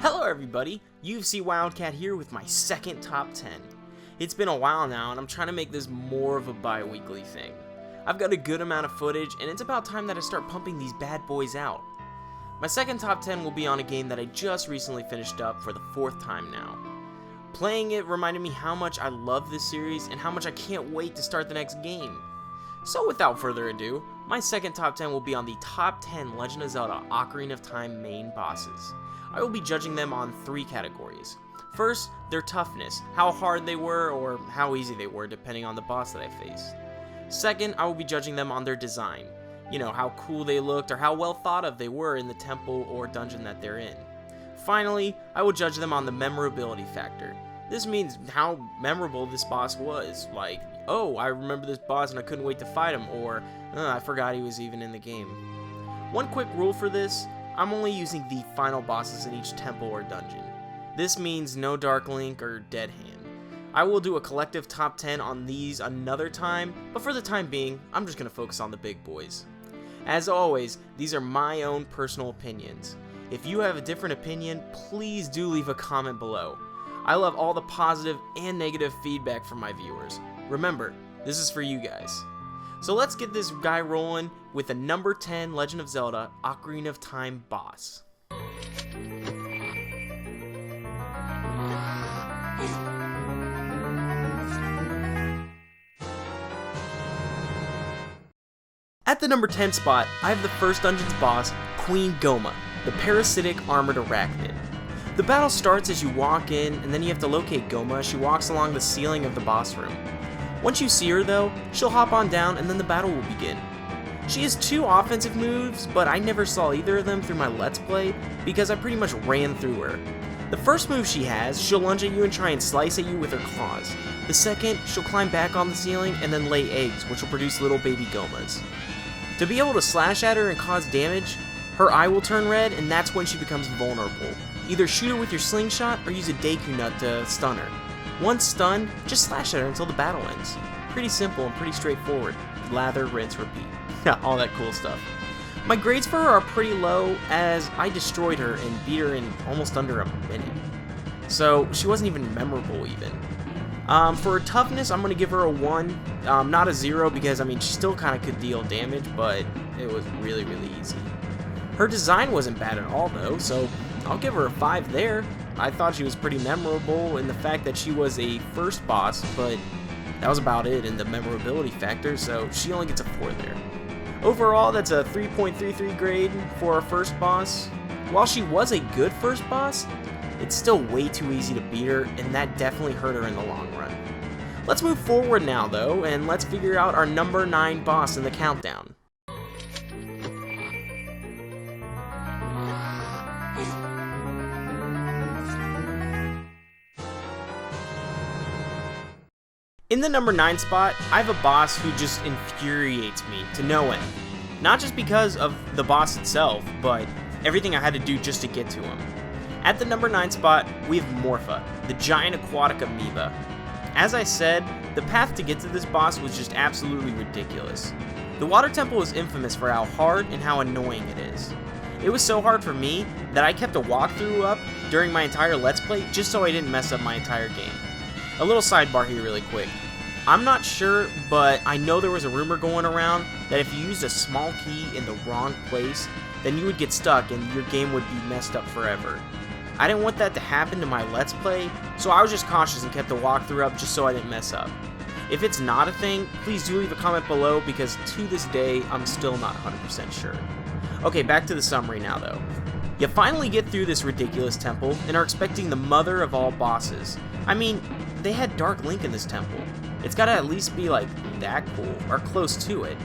Hello everybody, UFC Wildcat here with my second top 10. It's been a while now and I'm trying to make this more of a bi-weekly thing. I've got a good amount of footage and it's about time that I start pumping these bad boys out. My second top 10 will be on a game that I just recently finished up for the 4th time now. Playing it reminded me how much I love this series and how much I can't wait to start the next game. So without further ado, my second top 10 will be on the top 10 Legend of Zelda Ocarina of Time main bosses. I will be judging them on 3 categories. First, their toughness, how hard they were or how easy they were depending on the boss that I faced. Second, I will be judging them on their design. You know, how cool they looked or how well thought of they were in the temple or dungeon that they're in. Finally, I will judge them on the memorability factor. This means how memorable this boss was, like, oh, I remember this boss and I couldn't wait to fight him, or I forgot he was even in the game. One quick rule for this, I'm only using the final bosses in each temple or dungeon. This means no Dark Link or Dead Hand. I will do a collective top 10 on these another time, but for the time being, I'm just going to focus on the big boys. As always, these are my own personal opinions. If you have a different opinion, please do leave a comment below. I love all the positive and negative feedback from my viewers. Remember, this is for you guys. So let's get this guy rolling with the number 10 Legend of Zelda Ocarina of Time boss. At the number 10 spot, I have the first dungeon's boss, Queen Goma, the parasitic armored arachnid. The battle starts as you walk in, and then you have to locate Goma as she walks along the ceiling of the boss room. Once you see her though, she'll hop on down and then the battle will begin. She has 2 offensive moves, but I never saw either of them through my Let's Play because I pretty much ran through her. The first move she has, she'll lunge at you and try and slice at you with her claws. The second, she'll climb back on the ceiling and then lay eggs, which will produce little baby Gomas. To be able to slash at her and cause damage, her eye will turn red and that's when she becomes vulnerable. Either shoot her with your slingshot or use a Deku Nut to stun her. Once stunned, just slash at her until the battle ends. Pretty simple and pretty straightforward. Lather, rinse, repeat. All that cool stuff. My grades for her are pretty low as I destroyed her and beat her in almost under a minute. So she wasn't even memorable even. For her toughness, I'm going to give her a 1. Not a 0 because, she still kind of could deal damage, but it was really, really easy. Her design wasn't bad at all though, so I'll give her a 5 there. I thought she was pretty memorable in the fact that she was a first boss, but that was about it in the memorability factor, so she only gets a 4 there. Overall, that's a 3.33 grade for our first boss. While she was a good first boss, it's still way too easy to beat her, and that definitely hurt her in the long run. Let's move forward now though, and let's figure out our number 9 boss in the countdown. In the number 9 spot, I have a boss who just infuriates me to no end. Not just because of the boss itself, but everything I had to do just to get to him. At the number 9 spot, we have Morpha, the giant aquatic amoeba. As I said, the path to get to this boss was just absolutely ridiculous. The water temple is infamous for how hard and how annoying it is. It was so hard for me that I kept a walkthrough up during my entire Let's Play just so I didn't mess up my entire game. A little sidebar here really quick. I'm not sure, but I know there was a rumor going around that if you used a small key in the wrong place, then you would get stuck and your game would be messed up forever. I didn't want that to happen to my Let's Play, so I was just cautious and kept the walkthrough up just so I didn't mess up. If it's not a thing, please do leave a comment below because to this day, I'm still not 100% sure. Okay, back to the summary now though. You finally get through this ridiculous temple and are expecting the mother of all bosses. They had Dark Link in this temple. It's gotta at least be like that cool, or close to it.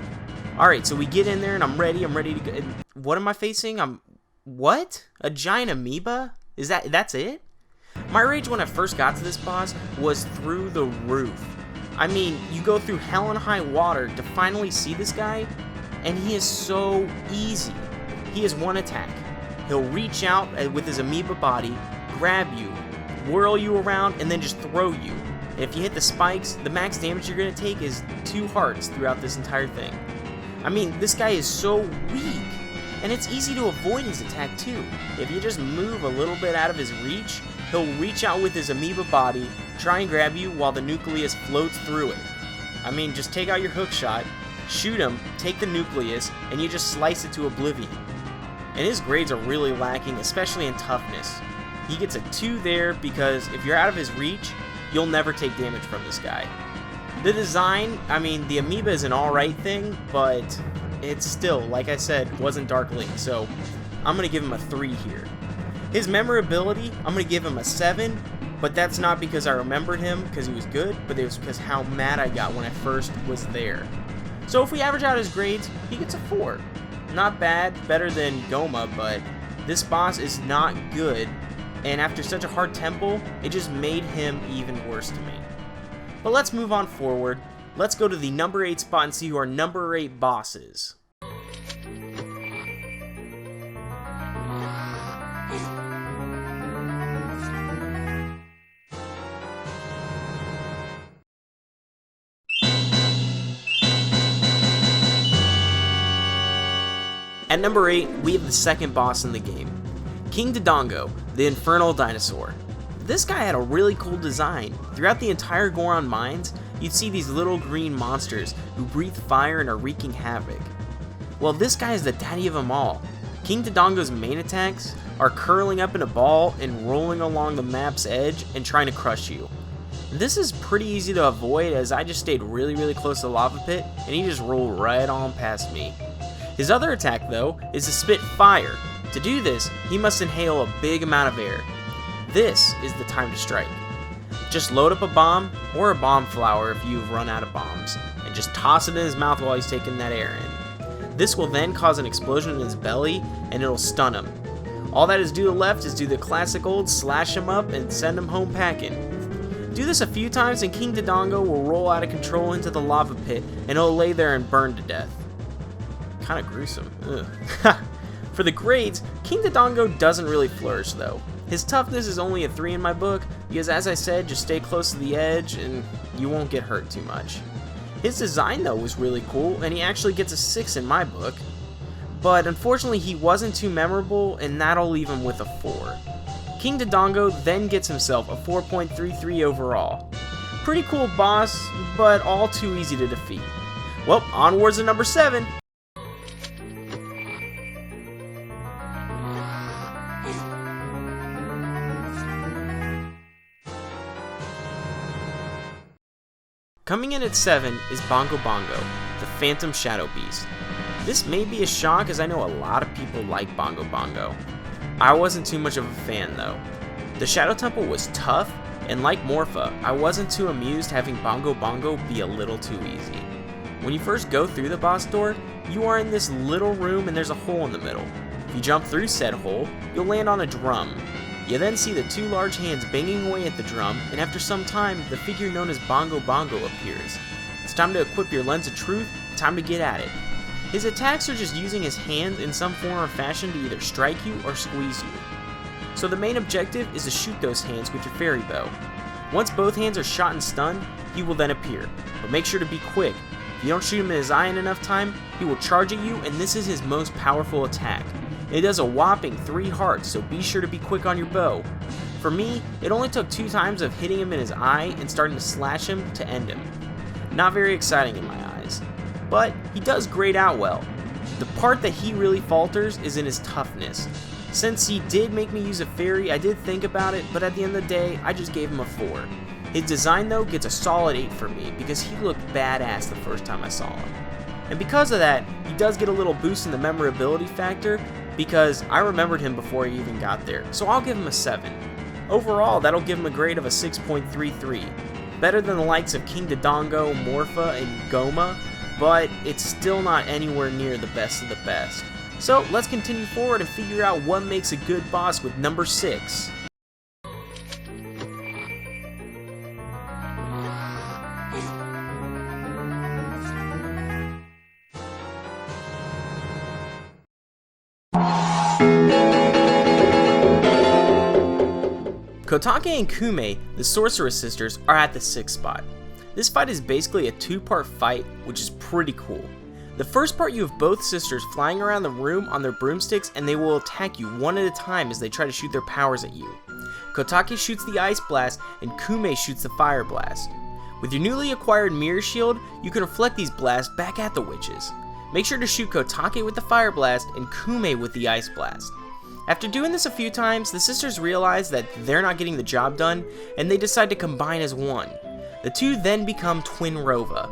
Alright, so we get in there and I'm ready to go. What am I facing? What? A giant amoeba? That's it? My rage when I first got to this boss was through the roof. You go through hell and high water to finally see this guy, and he is so easy. He has one attack. He'll reach out with his amoeba body, grab you, whirl you around, and then just throw you. And if you hit the spikes, the max damage you're going to take is 2 hearts throughout this entire thing. This guy is so weak. And it's easy to avoid his attack too. If you just move a little bit out of his reach, he'll reach out with his amoeba body, try and grab you while the nucleus floats through it. I mean, just take out your hook shot, shoot him, take the nucleus, and you just slice it to oblivion. And his grades are really lacking, especially in toughness. He gets a 2 there because if you're out of his reach, you'll never take damage from this guy. The design, I mean, the amoeba is an alright thing, but it's still, like I said, wasn't Dark Link, so I'm going to give him a 3 here. His memorability, I'm going to give him a 7, but that's not because I remembered him because he was good, but it was because how mad I got when I first was there. So if we average out his grades, he gets a 4. Not bad, better than Goma, but this boss is not good, and after such a hard tempo, it just made him even worse to me. But let's move on forward. Let's go to the number 8 spot and see who our number 8 boss is. At number 8, we have the second boss in the game, King Dodongo, the Infernal Dinosaur. This guy had a really cool design. Throughout the entire Goron Mines, you'd see these little green monsters who breathe fire and are wreaking havoc. Well, this guy is the daddy of them all. King Dodongo's main attacks are curling up in a ball and rolling along the map's edge and trying to crush you. This is pretty easy to avoid as I just stayed really close to the lava pit and he just rolled right on past me. His other attack, though, is to spit fire. To do this, he must inhale a big amount of air. This is the time to strike. Just load up a bomb, or a bomb flower if you've run out of bombs, and just toss it in his mouth while he's taking that air in. This will then cause an explosion in his belly, and it'll stun him. All that is due left is do the classic old slash him up and send him home packing. Do this a few times and King Dodongo will roll out of control into the lava pit, and he'll lay there and burn to death. Kinda gruesome. Ugh. For the grades, King Dodongo doesn't really flourish though. His toughness is only a 3 in my book, because as I said, just stay close to the edge and you won't get hurt too much. His design though was really cool, and he actually gets a 6 in my book. But unfortunately he wasn't too memorable, and that'll leave him with a 4. King Dodongo then gets himself a 4.33 overall. Pretty cool boss, but all too easy to defeat. Well, onwards to number 7. Coming in at 7 is Bongo Bongo, the Phantom Shadow Beast. This may be a shock as I know a lot of people like Bongo Bongo. I wasn't too much of a fan though. The Shadow Temple was tough, and like Morpha, I wasn't too amused having Bongo Bongo be a little too easy. When you first go through the boss door, you are in this little room and there's a hole in the middle. If you jump through said hole, you'll land on a drum. You then see the 2 large hands banging away at the drum, and after some time, the figure known as Bongo Bongo appears. It's time to equip your Lens of Truth, time to get at it. His attacks are just using his hands in some form or fashion to either strike you or squeeze you. So the main objective is to shoot those hands with your fairy bow. Once both hands are shot and stunned, he will then appear, but make sure to be quick. If you don't shoot him in his eye in enough time, he will charge at you, and this is his most powerful attack. It does a whopping 3 hearts, so be sure to be quick on your bow. For me, it only took 2 times of hitting him in his eye and starting to slash him to end him. Not very exciting in my eyes, but he does grade out well. The part that he really falters is in his toughness. Since he did make me use a fairy, I did think about it, but at the end of the day, I just gave him a 4. His design though gets a solid 8 for me because he looked badass the first time I saw him. And because of that, he does get a little boost in the memorability factor because I remembered him before he even got there, so I'll give him a 7. Overall, that'll give him a grade of a 6.33. Better than the likes of King Dodongo, Morpha, and Goma, but it's still not anywhere near the best of the best. So let's continue forward and figure out what makes a good boss with number 6. Kotaku and May, the Sorceress Sisters, are at the 6th spot. This fight is basically a 2-part fight, which is pretty cool. The first part, you have both sisters flying around the room on their broomsticks, and they will attack you one at a time as they try to shoot their powers at you. Kotake shoots the Ice Blast, and Kume shoots the Fire Blast. With your newly acquired Mirror Shield, you can reflect these blasts back at the witches. Make sure to shoot Kotake with the Fire Blast and Kume with the Ice Blast. After doing this a few times, the sisters realize that they're not getting the job done, and they decide to combine as one. The two then become Twinrova.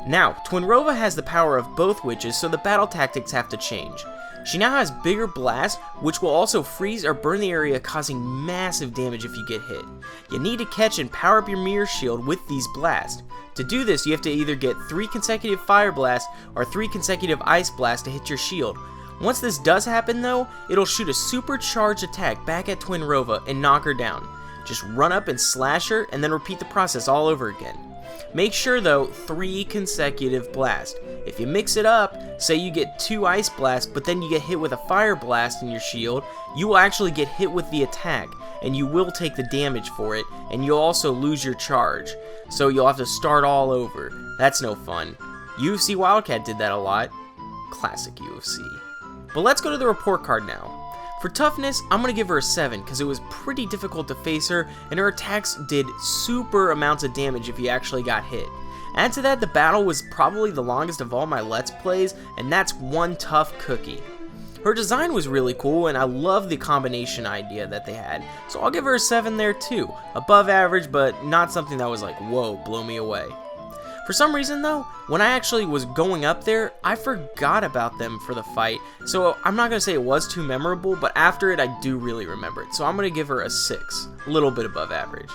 Now, Twinrova has the power of both witches, so the battle tactics have to change. She now has bigger blasts, which will also freeze or burn the area, causing massive damage if you get hit. You need to catch and power up your Mirror Shield with these blasts. To do this, you have to either get 3 consecutive Fire Blasts or 3 consecutive Ice Blasts to hit your shield. Once this does happen though, it'll shoot a supercharged attack back at Twinrova and knock her down. Just run up and slash her, and then repeat the process all over again. Make sure though, 3 consecutive blasts. If you mix it up, say you get 2 Ice Blasts, but then you get hit with a Fire Blast in your shield, you will actually get hit with the attack, and you will take the damage for it, and you'll also lose your charge. So you'll have to start all over. That's no fun. UFC Wildcat did that a lot. Classic UFC. But let's go to the report card now. For toughness, I'm going to give her a 7 because it was pretty difficult to face her, and her attacks did super amounts of damage if you actually got hit. Add to that, the battle was probably the longest of all my Let's Plays, and that's one tough cookie. Her design was really cool, and I love the combination idea that they had, so I'll give her a 7 there too. Above average, but not something that was like, whoa, blow me away. For some reason though, when I actually was going up there, I forgot about them for the fight, so I'm not going to say it was too memorable, but after it I do really remember it, so I'm going to give her a 6, a little bit above average.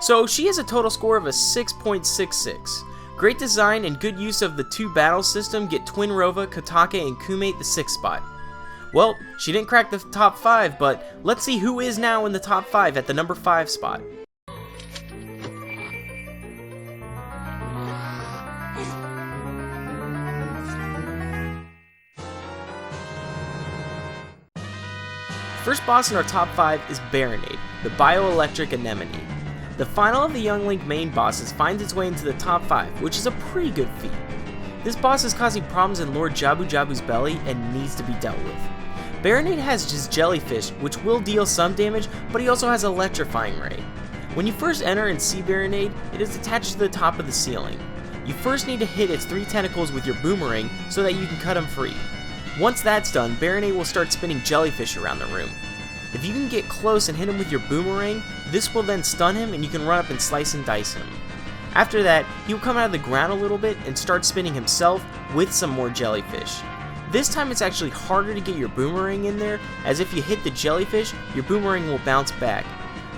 So she has a total score of a 6.66. Great design and good use of the 2 battle system get Twinrova, Kotake, and Kume the 6th spot. Well, she didn't crack the top 5, but let's see who is now in the top 5 at the number 5 spot. First boss in our top 5 is Baronade, the bioelectric anemone. The final of the Young Link main bosses finds its way into the top 5, which is a pretty good feat. This boss is causing problems in Lord Jabu Jabu's belly and needs to be dealt with. Baronade has his jellyfish, which will deal some damage, but he also has Electrifying Ray. When you first enter and see Baronade, it is attached to the top of the ceiling. You first need to hit its 3 tentacles with your boomerang so that you can cut him free. Once that's done, Baronade will start spinning jellyfish around the room. If you can get close and hit him with your boomerang, this will then stun him and you can run up and slice and dice him. After that, he will come out of the ground a little bit and start spinning himself with some more jellyfish. This time it's actually harder to get your boomerang in there, as if you hit the jellyfish, your boomerang will bounce back.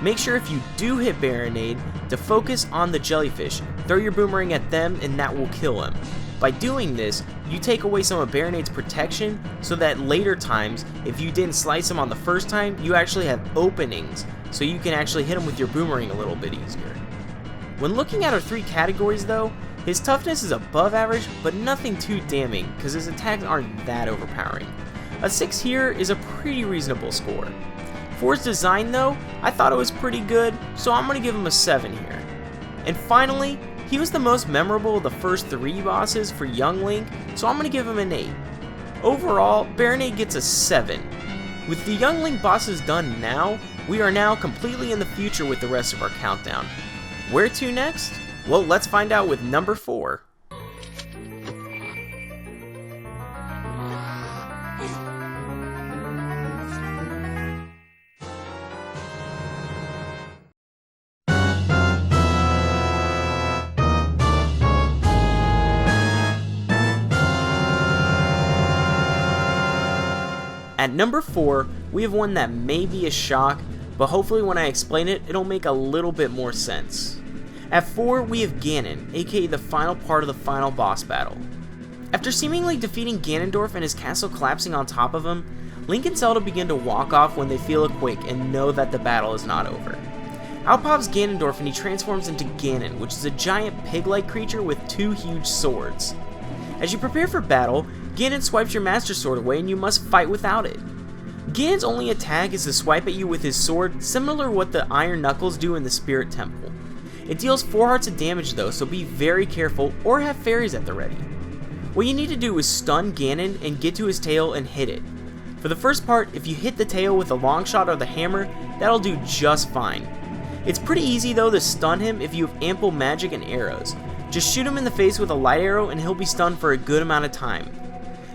Make sure if you do hit Baronade to focus on the jellyfish, throw your boomerang at them and that will kill him. By doing this, you take away some of Baronade's protection so that later times, if you didn't slice him on the first time, you actually have openings so you can actually hit him with your boomerang a little bit easier. When looking at our 3 categories though, his toughness is above average, but nothing too damning because his attacks aren't that overpowering. A 6 here is a pretty reasonable score. For his design though, I thought it was pretty good, so I'm going to give him a 7 here. And finally, he was the most memorable of the first 3 bosses for Young Link, so I'm going to give him an 8. Overall, Baronade gets a 7. With the Young Link bosses done now, we are now completely in the future with the rest of our countdown. Where to next? Well, let's find out with number 4. At number 4, we have one that may be a shock, but hopefully when I explain it, it'll make a little bit more sense. At 4, we have Ganon, aka the final part of the final boss battle. After seemingly defeating Ganondorf and his castle collapsing on top of him, Link and Zelda begin to walk off when they feel a quake and know that the battle is not over. Out pops Ganondorf and he transforms into Ganon, which is a giant pig-like creature with 2 huge swords. As you prepare for battle, Ganon swipes your Master Sword away and you must fight without it. Ganon's only attack is to swipe at you with his sword, similar to what the Iron Knuckles do in the Spirit Temple. It deals 4 hearts of damage though, so be very careful or have fairies at the ready. What you need to do is stun Ganon and get to his tail and hit it. For the first part, if you hit the tail with a long shot or the hammer, that'll do just fine. It's pretty easy though to stun him if you have ample magic and arrows. Just shoot him in the face with a light arrow and he'll be stunned for a good amount of time.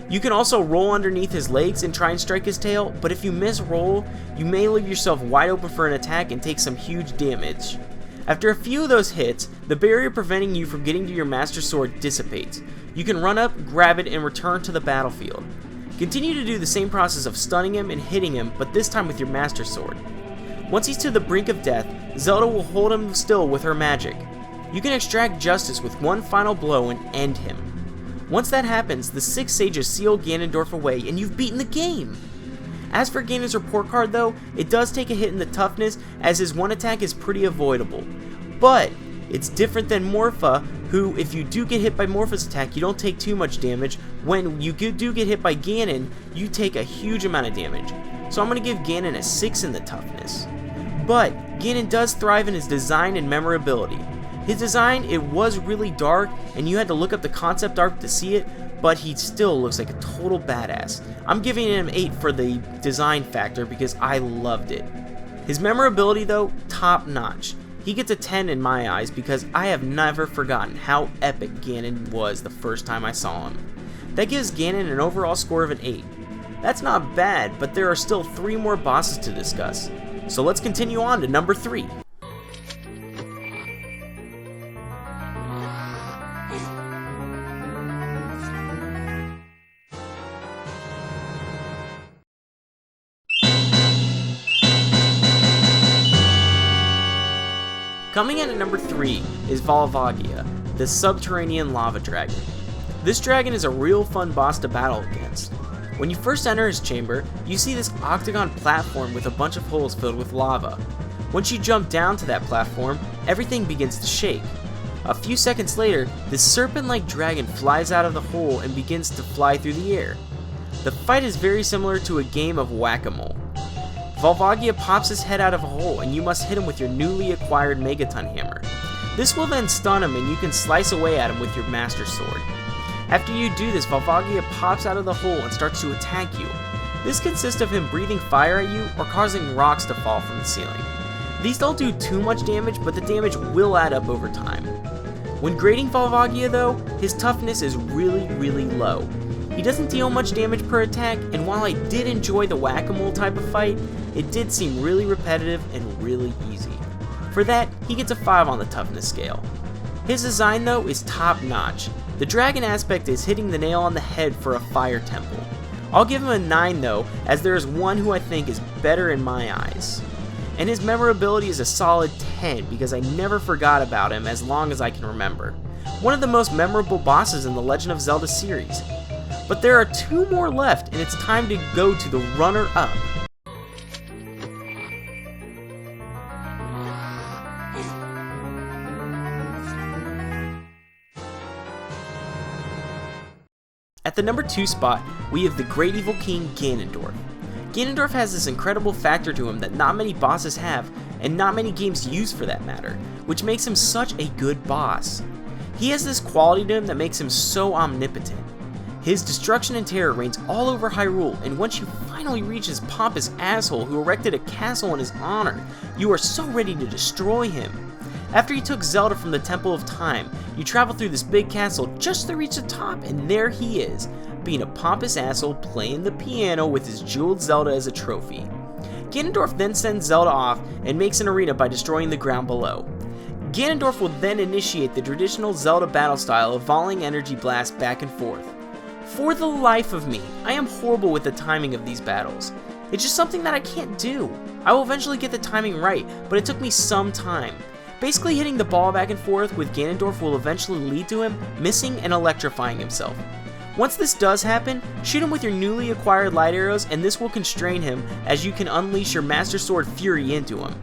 You can also roll underneath his legs and try and strike his tail, but if you miss roll, you may leave yourself wide open for an attack and take some huge damage. After a few of those hits, the barrier preventing you from getting to your Master Sword dissipates. You can run up, grab it, and return to the battlefield. Continue to do the same process of stunning him and hitting him, but this time with your Master Sword. Once he's to the brink of death, Zelda will hold him still with her magic. You can extract justice with one final blow and end him. Once that happens, the 6 sages seal Ganondorf away and you've beaten the game! As for Ganon's report card though, it does take a hit in the toughness as his one attack is pretty avoidable. But it's different than Morpha, who if you do get hit by Morpha's attack you don't take too much damage. When you do get hit by Ganon, you take a huge amount of damage. So I'm going to give Ganon a 6 in the toughness. But Ganon does thrive in his design and memorability. His design, it was really dark, and you had to look up the concept art to see it, but he still looks like a total badass. I'm giving him 8 for the design factor because I loved it. His memorability though, top notch. He gets a 10 in my eyes because I have never forgotten how epic Ganon was the first time I saw him. That gives Ganon an overall score of an 8. That's not bad, but there are still 3 more bosses to discuss. So let's continue on to number 3. Coming in at number 3 is Volvagia, the subterranean lava dragon. This dragon is a real fun boss to battle against. When you first enter his chamber, you see this octagon platform with a bunch of holes filled with lava. Once you jump down to that platform, everything begins to shake. A few seconds later, this serpent-like dragon flies out of the hole and begins to fly through the air. The fight is very similar to a game of whack-a-mole. Volvagia pops his head out of a hole and you must hit him with your newly acquired Megaton hammer. This will then stun him and you can slice away at him with your Master Sword. After you do this, Volvagia pops out of the hole and starts to attack you. This consists of him breathing fire at you or causing rocks to fall from the ceiling. These don't do too much damage, but the damage will add up over time. When grading Volvagia though, his toughness is really low. He doesn't deal much damage per attack, and while I did enjoy the whack-a-mole type of fight, it did seem really repetitive and really easy. For that, he gets a 5 on the toughness scale. His design though is top notch. The dragon aspect is hitting the nail on the head for a fire temple. I'll give him a 9 though, as there is one who I think is better in my eyes. And his memorability is a solid 10 because I never forgot about him as long as I can remember. One of the most memorable bosses in the Legend of Zelda series. But there are 2 more left and it's time to go to the runner-up. At the number 2 spot, we have the Great Evil King Ganondorf. Ganondorf has this incredible factor to him that not many bosses have, and not many games use for that matter, which makes him such a good boss. He has this quality to him that makes him so omnipotent. His destruction and terror reigns all over Hyrule, and once you finally reach his pompous asshole who erected a castle in his honor, you are so ready to destroy him. After you took Zelda from the Temple of Time, you travel through this big castle just to reach the top, and there he is, being a pompous asshole playing the piano with his jeweled Zelda as a trophy. Ganondorf then sends Zelda off and makes an arena by destroying the ground below. Ganondorf will then initiate the traditional Zelda battle style of volleying energy blasts back and forth. For the life of me, I am horrible with the timing of these battles. It's just something that I can't do. I will eventually get the timing right, but it took me some time. Basically hitting the ball back and forth with Ganondorf will eventually lead to him missing and electrifying himself. Once this does happen, shoot him with your newly acquired light arrows and this will constrain him as you can unleash your Master Sword Fury into him.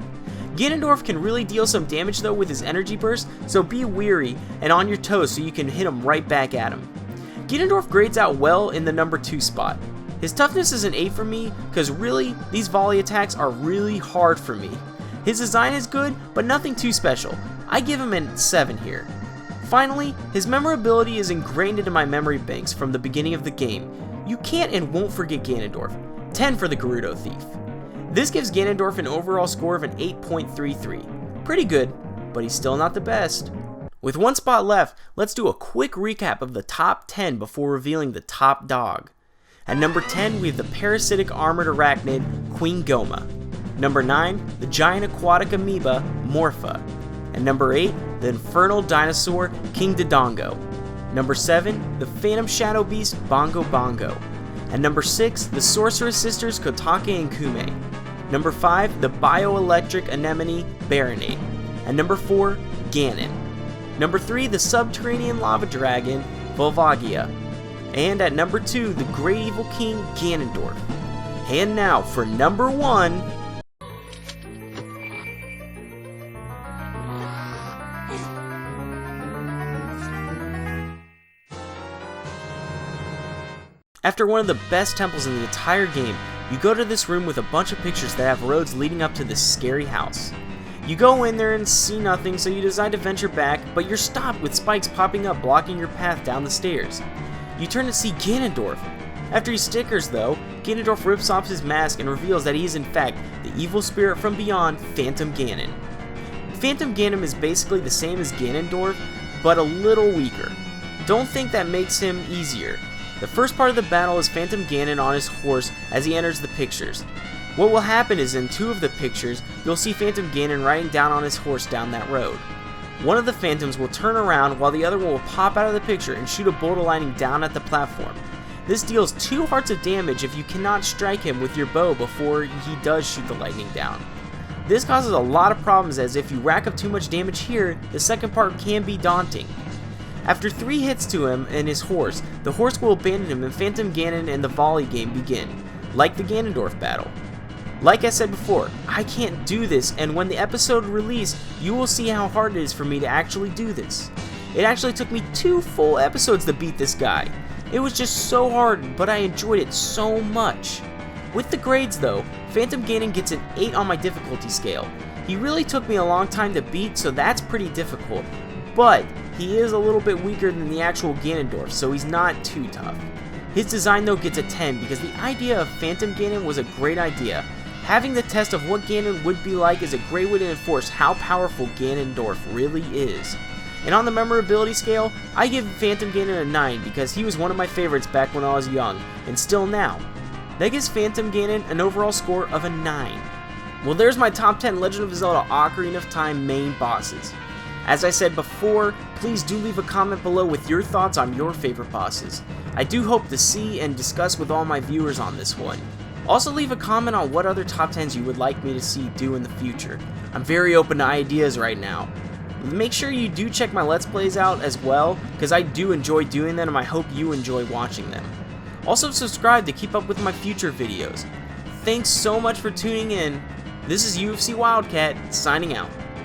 Ganondorf can really deal some damage though with his energy burst, so be wary and on your toes so you can hit him right back at him. Ganondorf grades out well in the number 2 spot. His toughness is an 8 for me, because really, these volley attacks are really hard for me. His design is good, but nothing too special. I give him a 7 here. Finally, his memorability is ingrained into my memory banks from the beginning of the game. You can't and won't forget Ganondorf. 10 for the Gerudo Thief. This gives Ganondorf an overall score of an 8.33. Pretty good, but he's still not the best. With one spot left, let's do a quick recap of the top 10 before revealing the top dog. At number 10, we have the parasitic armored arachnid, Queen Goma. Number 9, the giant aquatic amoeba, Morpha. At number 8, the infernal dinosaur, King Dodongo. Number 7, the phantom shadow beast, Bongo Bongo. At number 6, the sorceress sisters, Kotaku May. Number 5, the bioelectric anemone, Baronade. At number 4, Ganon. Number 3, the subterranean lava dragon, Volvagia. And at number 2, the great evil king, Ganondorf. And now for number 1... After one of the best temples in the entire game, you go to this room with a bunch of pictures that have roads leading up to this scary house. You go in there and see nothing, so you decide to venture back, but you're stopped with spikes popping up blocking your path down the stairs. You turn to see Ganondorf. After he stickers though, Ganondorf rips off his mask and reveals that he is in fact the evil spirit from beyond, Phantom Ganon. Phantom Ganon is basically the same as Ganondorf, but a little weaker. Don't think that makes him easier. The first part of the battle is Phantom Ganon on his horse as he enters the pictures. What will happen is in 2 of the pictures, you'll see Phantom Ganon riding down on his horse down that road. One of the phantoms will turn around while the other one will pop out of the picture and shoot a bolt of lightning down at the platform. This deals 2 hearts of damage if you cannot strike him with your bow before he does shoot the lightning down. This causes a lot of problems, as if you rack up too much damage here, the second part can be daunting. After 3 hits to him and his horse, the horse will abandon him and Phantom Ganon and the volley game begin, like the Ganondorf battle. Like I said before, I can't do this, and when the episode released, you will see how hard it is for me to actually do this. It actually took me 2 full episodes to beat this guy. It was just so hard, but I enjoyed it so much. With the grades though, Phantom Ganon gets an 8 on my difficulty scale. He really took me a long time to beat, so that's pretty difficult, but he is a little bit weaker than the actual Ganondorf, so he's not too tough. His design though gets a 10 because the idea of Phantom Ganon was a great idea. Having the test of what Ganon would be like is a great way to enforce how powerful Ganondorf really is. And on the memorability scale, I give Phantom Ganon a 9 because he was one of my favorites back when I was young, and still now. That gives Phantom Ganon an overall score of a 9. Well, there's my top 10 Legend of Zelda Ocarina of Time main bosses. As I said before, please do leave a comment below with your thoughts on your favorite bosses. I do hope to see and discuss with all my viewers on this one. Also leave a comment on what other top 10s you would like me to see do in the future. I'm very open to ideas right now. Make sure you do check my Let's Plays out as well, because I do enjoy doing them and I hope you enjoy watching them. Also subscribe to keep up with my future videos. Thanks so much for tuning in. This is UFC Wildcat, signing out.